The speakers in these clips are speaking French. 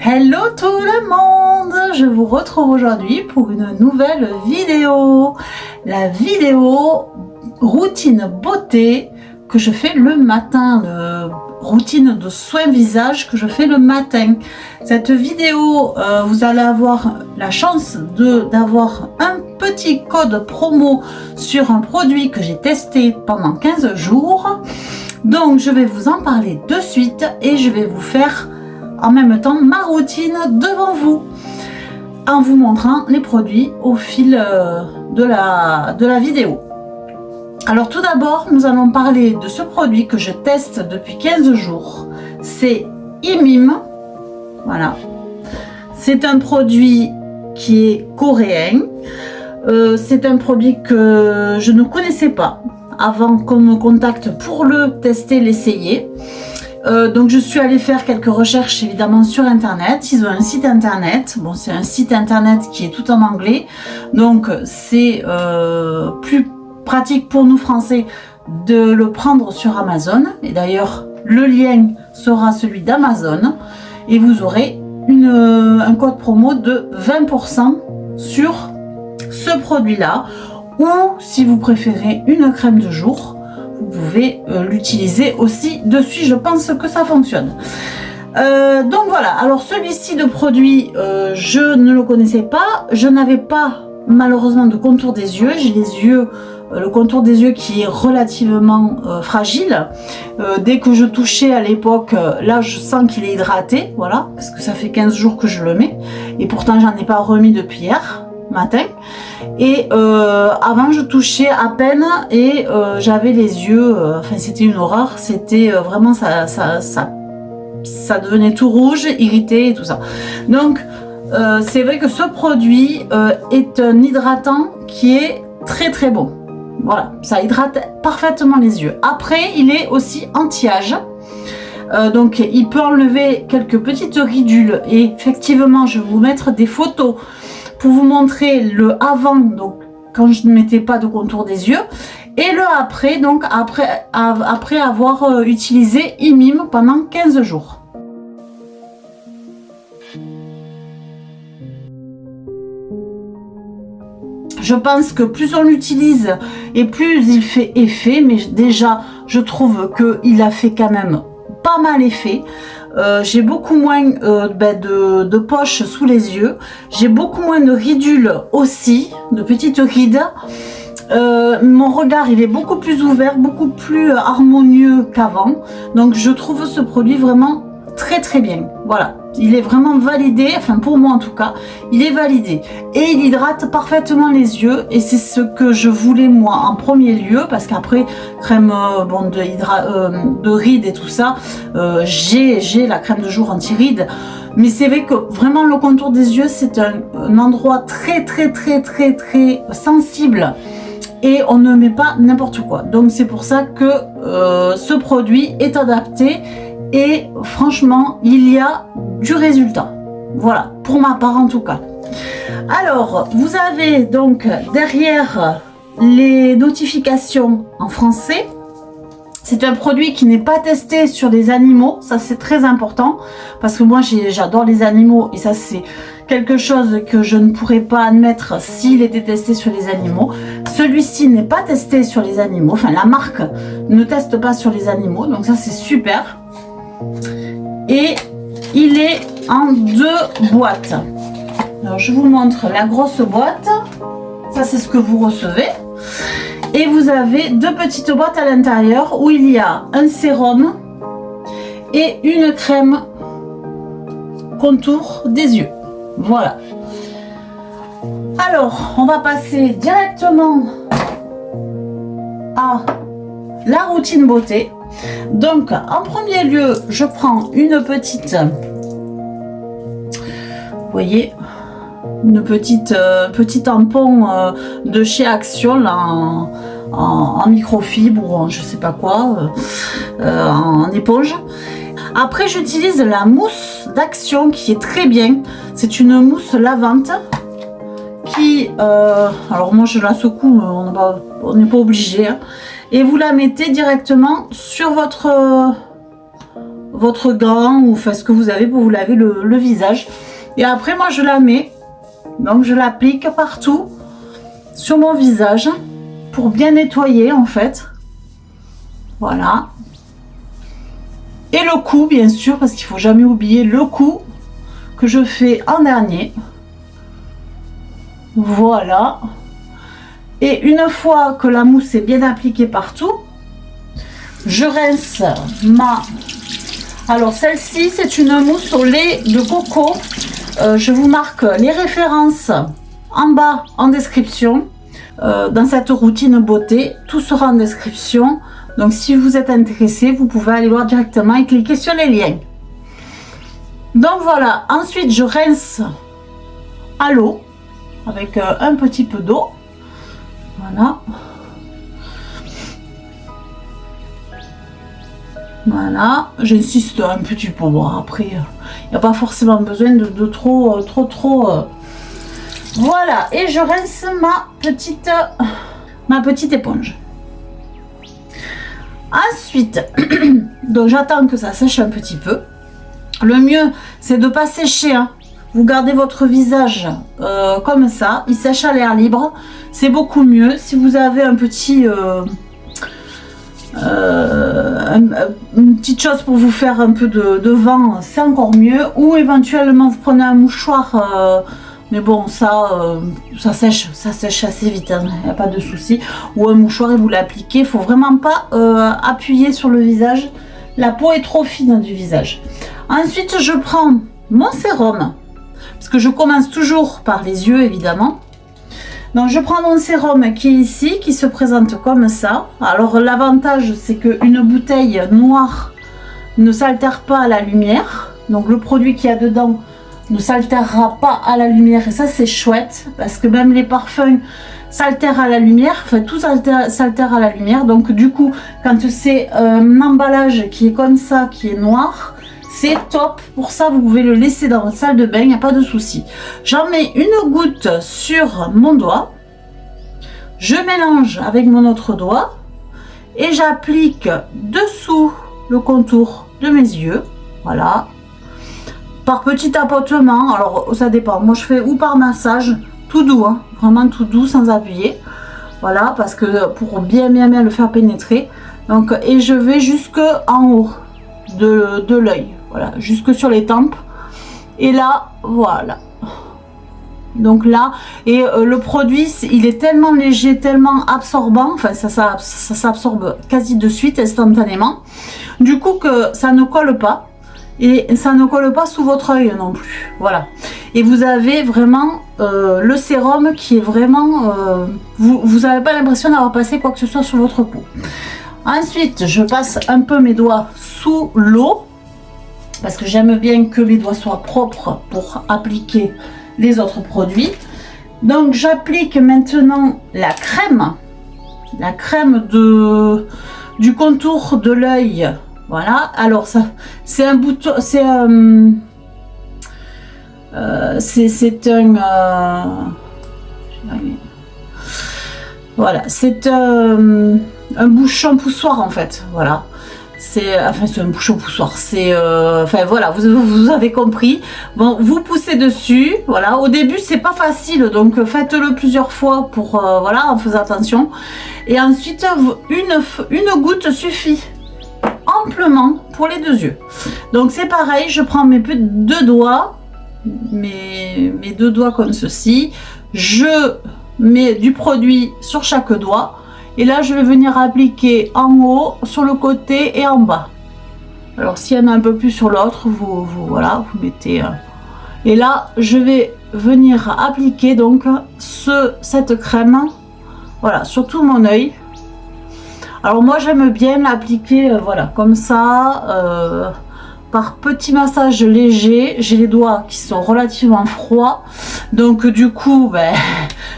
Hello tout le monde, je vous retrouve aujourd'hui pour une nouvelle vidéo. La vidéo routine beauté que je fais le matin, routine de soins visage que je fais le matin. Cette vidéo, vous allez avoir la chance d'avoir un petit code promo sur un produit que j'ai testé pendant 15 jours. Donc je vais vous en parler de suite et je vais vous faire en même temps ma routine devant vous en vous montrant les produits au fil de la vidéo. Alors tout d'abord, nous allons parler de ce produit que je teste depuis 15 jours. C'est Imim. Voilà. C'est un produit qui est coréen. C'est un produit que je ne connaissais pas avant qu'on me contacte pour le tester, l'essayer. Donc je suis allée faire quelques recherches évidemment sur internet. Ils ont un site internet. Bon, c'est un site internet qui est tout en anglais. Donc c'est plus pratique pour nous français de le prendre sur Amazon. Et d'ailleurs, le lien sera celui d'Amazon. Et vous aurez un code promo de 20% sur ce produit-là. Ou si vous préférez une crème de jour, vous pouvez l'utiliser aussi dessus. Je pense que ça fonctionne. Donc voilà, alors celui-ci de produit, je ne le connaissais pas. Je n'avais pas malheureusement de contour des yeux. J'ai les yeux, le contour des yeux qui est relativement fragile. Dès que je touchais à l'époque, là je sens qu'il est hydraté. Voilà, parce que ça fait 15 jours que je le mets. Et pourtant j'en ai pas remis depuis hier matin. Et avant je touchais à peine et j'avais les yeux, enfin c'était une horreur, c'était vraiment ça devenait tout rouge, irrité et tout ça. Donc c'est vrai que ce produit est un hydratant qui est très très bon. Voilà, ça hydrate parfaitement les yeux. Après il est aussi anti-âge. Donc il peut enlever quelques petites ridules et effectivement je vais vous mettre des photos pour vous montrer le avant, donc quand je ne mettais pas de contour des yeux, et le après, donc après avoir utilisé Imim pendant 15 jours. Je pense que plus on l'utilise et plus il fait effet, mais déjà je trouve qu'il a fait quand même pas mal effet. J'ai beaucoup moins de poches sous les yeux, j'ai beaucoup moins de ridules aussi, de petites rides. Mon regard il est beaucoup plus ouvert, beaucoup plus harmonieux qu'avant, donc je trouve ce produit vraiment très très bien. Voilà, il est vraiment validé, enfin pour moi en tout cas, il est validé et il hydrate parfaitement les yeux et c'est ce que je voulais moi en premier lieu, parce qu'après crème de rides et tout ça, j'ai la crème de jour anti-rides, mais c'est vrai que vraiment le contour des yeux c'est un endroit très très très très très sensible et on ne met pas n'importe quoi, donc c'est pour ça que ce produit est adapté. Et franchement, il y a du résultat. Voilà, pour ma part en tout cas. Alors, vous avez donc derrière les notifications en français. C'est un produit qui n'est pas testé sur des animaux. Ça, c'est très important. Parce que moi, j'adore les animaux. Et ça, c'est quelque chose que je ne pourrais pas admettre s'il était testé sur les animaux. Celui-ci n'est pas testé sur les animaux. Enfin, la marque ne teste pas sur les animaux. Donc ça, c'est super. Et il est en 2 boîtes. Alors je vous montre la grosse boîte. Ça c'est ce que vous recevez. Et vous avez 2 petites boîtes à l'intérieur où il y a un sérum et une crème contour des yeux. Voilà. Alors on va passer directement à la routine beauté. Donc en premier lieu je prends une petite, vous voyez, une petit tampon de chez Action là, en microfibre ou en je sais pas quoi, en éponge. Après j'utilise la mousse d'Action qui est très bien, c'est une mousse lavante qui alors moi je la secoue, on n'est pas obligé, hein. Et vous la mettez directement sur votre votre gant ou faites ce que vous avez pour vous laver le visage. Et après moi je la mets, donc je l'applique partout sur mon visage pour bien nettoyer en fait. Voilà. Et le cou bien sûr, parce qu'il faut jamais oublier le cou que je fais en dernier. Voilà. Et une fois que la mousse est bien appliquée partout, je rince ma... Alors celle-ci c'est une mousse au lait de coco. Je vous marque les références en bas en description. Dans cette routine beauté, tout sera en description. Donc si vous êtes intéressé, vous pouvez aller voir directement et cliquer sur les liens. Donc voilà, ensuite je rince à l'eau avec un petit peu d'eau. Voilà. Voilà, j'insiste un petit peu. Bon, après, il n'y a pas forcément besoin de trop. Voilà, et je rince ma petite éponge. Ensuite, donc j'attends que ça sèche un petit peu. Le mieux, c'est de ne pas sécher. Hein. Vous gardez votre visage comme ça, il sèche à l'air libre. C'est beaucoup mieux. Si vous avez un petit... une petite chose pour vous faire un peu de vent, c'est encore mieux. Ou éventuellement vous prenez un mouchoir, mais bon ça sèche assez vite, il n'y a pas de souci. Ou un mouchoir et vous l'appliquez. Il faut vraiment pas appuyer sur le visage, la peau est trop fine du visage. Ensuite je prends mon sérum, parce que je commence toujours par les yeux évidemment. Donc je prends mon sérum qui est ici, qui se présente comme ça. Alors l'avantage c'est qu'une bouteille noire ne s'altère pas à la lumière. Donc le produit qu'il y a dedans ne s'altérera pas à la lumière. Et ça c'est chouette, parce que même les parfums s'altèrent à la lumière. Enfin tout s'altère à la lumière. Donc du coup quand c'est un emballage qui est comme ça, qui est noir, c'est top. Pour ça, vous pouvez le laisser dans votre salle de bain, il n'y a pas de souci. J'en mets une goutte sur mon doigt. Je mélange avec mon autre doigt. Et j'applique dessous le contour de mes yeux. Voilà. Par petit tapotement. Alors, ça dépend. Moi, je fais ou par massage. Tout doux. Hein, vraiment tout doux, sans appuyer. Voilà. Parce que pour bien le faire pénétrer. Donc, et je vais jusque en haut de l'œil. Voilà, jusque sur les tempes. Et là, voilà. Donc là, et le produit, il est tellement léger, tellement absorbant. Enfin, ça s'absorbe quasi de suite, instantanément. Du coup, que ça ne colle pas. Et ça ne colle pas sous votre œil non plus. Voilà. Et vous avez vraiment le sérum qui est vraiment... vous n'avez pas l'impression d'avoir passé quoi que ce soit sur votre peau. Ensuite, je passe un peu mes doigts sous l'eau. Parce que j'aime bien que mes doigts soient propres pour appliquer les autres produits. Donc j'applique maintenant la crème du contour de l'œil. Voilà, alors ça c'est un bouton, c'est un voilà, c'est un bouchon poussoir en fait. Voilà. C'est un bouchon poussoir, enfin voilà, vous avez compris. Bon, vous poussez dessus, voilà. Au début c'est pas facile, donc faites-le plusieurs fois pour voilà, en faisant attention. Et ensuite une goutte suffit amplement pour les deux yeux. Donc c'est pareil, je prends mes deux doigts, mes deux doigts comme ceci, je mets du produit sur chaque doigt. Et là, je vais venir appliquer en haut, sur le côté et en bas. Alors, s'il y en a un peu plus sur l'autre, voilà, vous mettez... Et là, je vais venir appliquer donc cette crème, voilà, sur tout mon œil. Alors, moi, j'aime bien l'appliquer, voilà, comme ça, par petits massages légers. J'ai les doigts qui sont relativement froids. Donc, du coup, ben,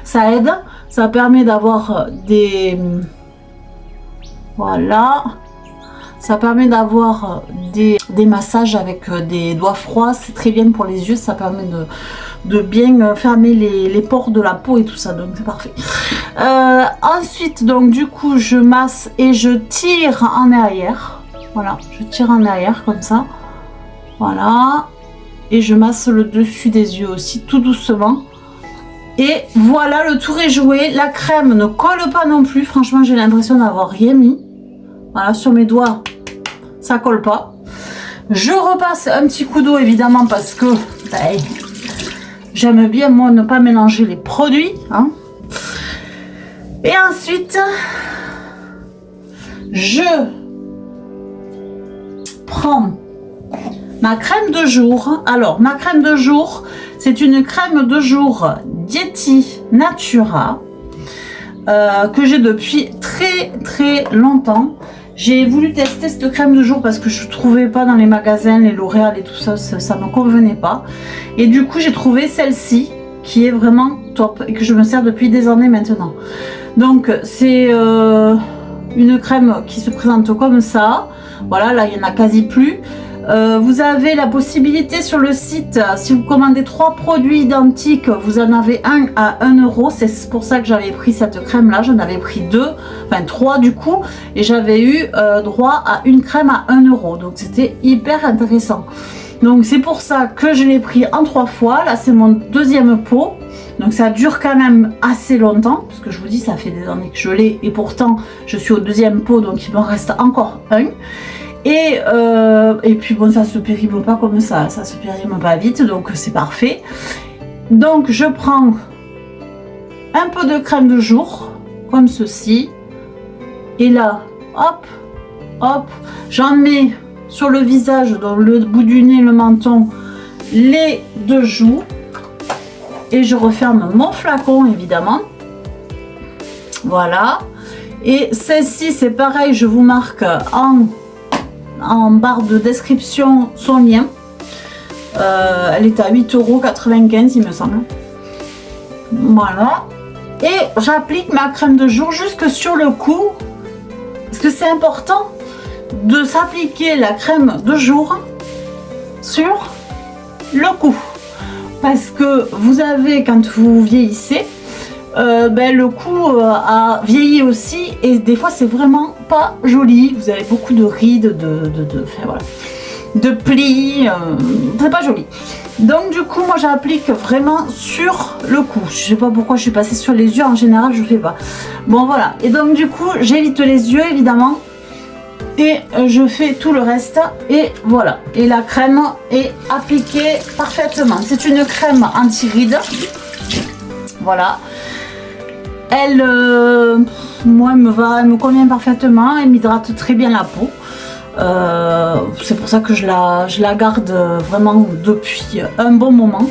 ça aide. Ça permet d'avoir des... Voilà. Ça permet d'avoir des massages avec des doigts froids. C'est très bien pour les yeux. Ça permet de bien fermer les pores de la peau et tout ça. Donc c'est parfait. Ensuite, donc du coup, je masse et je tire en arrière. Voilà, je tire en arrière comme ça. Voilà. Et je masse le dessus des yeux aussi, tout doucement. Et voilà, le tour est joué. La crème ne colle pas non plus. Franchement, j'ai l'impression d'avoir rien mis. Voilà, sur mes doigts, ça colle pas. Je repasse un petit coup d'eau, évidemment, parce que ben, j'aime bien, moi, ne pas mélanger les produits. Hein. Et ensuite, je prends ma crème de jour. Alors, ma crème de jour, c'est une crème de jour Dieti Natura que j'ai depuis très longtemps. J'ai voulu tester cette crème de jour parce que je ne trouvais pas dans les magasins, les L'Oréal et tout ça, ça ne me convenait pas. Et du coup, j'ai trouvé celle-ci qui est vraiment top et que je me sers depuis des années maintenant. Donc, c'est une crème qui se présente comme ça. Voilà, là, il n'y en a quasi plus. Vous avez la possibilité sur le site, si vous commandez 3 produits identiques, vous en avez un à 1 €. C'est pour ça que j'avais pris cette crème là, j'en avais pris 2, enfin 3 du coup, et j'avais eu droit à une crème à 1 €, donc c'était hyper intéressant. Donc c'est pour ça que je l'ai pris en 3 fois. Là c'est mon deuxième pot, donc ça dure quand même assez longtemps, parce que je vous dis ça fait des années que je l'ai, et pourtant je suis au deuxième pot, donc il m'en reste encore un. Et puis bon, ça se périme pas comme ça se périme pas vite, donc c'est parfait. Donc je prends un peu de crème de jour, comme ceci, et là, hop, hop, j'en mets sur le visage, dans le bout du nez, le menton, les 2 joues, et je referme mon flacon évidemment. Voilà, et celle-ci c'est pareil, je vous marque en barre de description son lien. Elle est à 8,95 € il me semble. Voilà, et j'applique ma crème de jour jusque sur le cou, parce que c'est important de s'appliquer la crème de jour sur le cou, parce que vous avez, quand vous vieillissez, le cou a vieilli aussi, et des fois c'est vraiment pas joli. Vous avez beaucoup de rides, voilà, de plis, c'est pas joli. Donc du coup moi j'applique vraiment sur le cou. Je sais pas pourquoi je suis passée sur les yeux, en général je fais pas. Bon voilà, et donc du coup j'évite les yeux évidemment, et je fais tout le reste, et voilà, et la crème est appliquée parfaitement. C'est une crème anti-rides, voilà. Elle, moi, elle me convient parfaitement, elle m'hydrate très bien la peau. C'est pour ça que je la garde vraiment depuis un bon moment.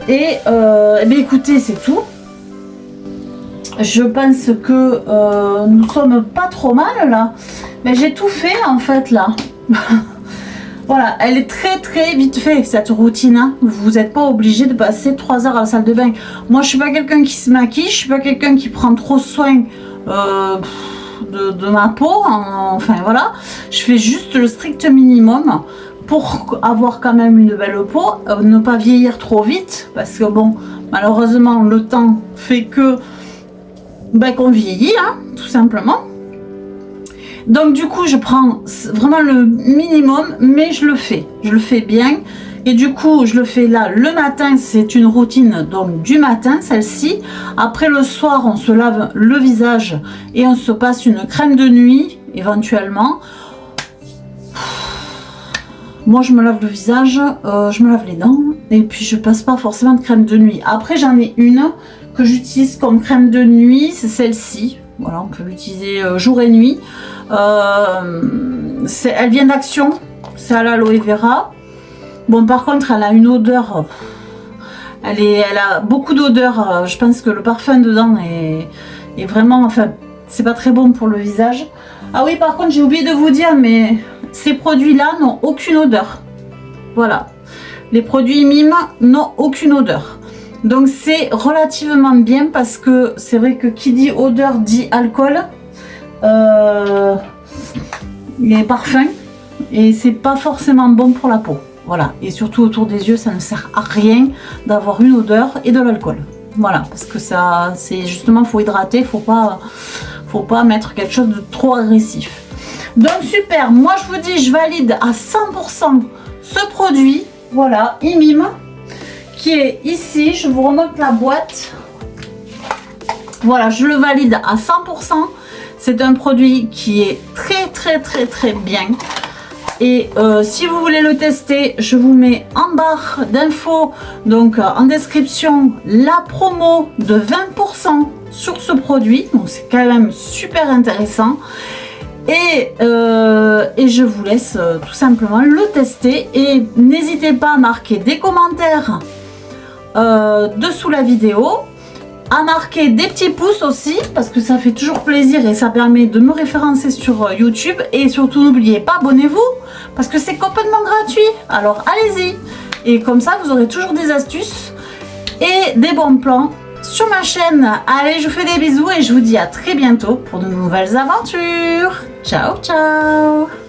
Et bien, écoutez, c'est tout. Je pense que nous sommes pas trop mal là. Mais j'ai tout fait en fait là. Voilà, elle est très vite fait cette routine, hein. Vous n'êtes pas obligé de passer 3 heures à la salle de bain. Moi je suis pas quelqu'un qui se maquille, je suis pas quelqu'un qui prend trop soin de ma peau, enfin voilà. Je fais juste le strict minimum pour avoir quand même une belle peau, ne pas vieillir trop vite, parce que bon, malheureusement le temps fait que qu'on vieillit, hein, tout simplement. Donc du coup je prends vraiment le minimum, mais je le fais bien, et du coup je le fais là le matin. C'est une routine donc du matin, celle-ci. Après le soir on se lave le visage et on se passe une crème de nuit éventuellement. Moi je me lave le visage, je me lave les dents, et puis je passe pas forcément de crème de nuit. Après j'en ai une que j'utilise comme crème de nuit, c'est celle-ci. Voilà, on peut l'utiliser jour et nuit. Elle vient d'Action, c'est à l'aloe vera. Bon, par contre, elle a une odeur. Elle a beaucoup d'odeur. Je pense que le parfum dedans est vraiment. Enfin, c'est pas très bon pour le visage. Ah oui, par contre, j'ai oublié de vous dire, mais ces produits-là n'ont aucune odeur. Voilà. Les produits Mime n'ont aucune odeur. Donc c'est relativement bien, parce que c'est vrai que qui dit odeur dit alcool, les parfums, et c'est pas forcément bon pour la peau. Voilà, et surtout autour des yeux, ça ne sert à rien d'avoir une odeur et de l'alcool. Voilà, parce que ça, c'est justement, faut hydrater, faut pas mettre quelque chose de trop agressif. Donc super, moi je vous dis, je valide à 100% ce produit. Voilà, Imim, qui est ici. Je vous remonte la boîte. Voilà, je le valide à 100%. C'est un produit qui est très bien. Et si vous voulez le tester, je vous mets en barre d'infos, donc en description, la promo de 20% sur ce produit. Donc c'est quand même super intéressant. Et je vous laisse tout simplement le tester. Et n'hésitez pas à marquer des commentaires dessous la vidéo, à marquer des petits pouces aussi, parce que ça fait toujours plaisir et ça permet de me référencer sur YouTube. Et surtout, n'oubliez pas, abonnez-vous, parce que c'est complètement gratuit. Alors allez-y. Et comme ça, vous aurez toujours des astuces et des bons plans sur ma chaîne. Allez, je vous fais des bisous et je vous dis à très bientôt pour de nouvelles aventures. Ciao, ciao!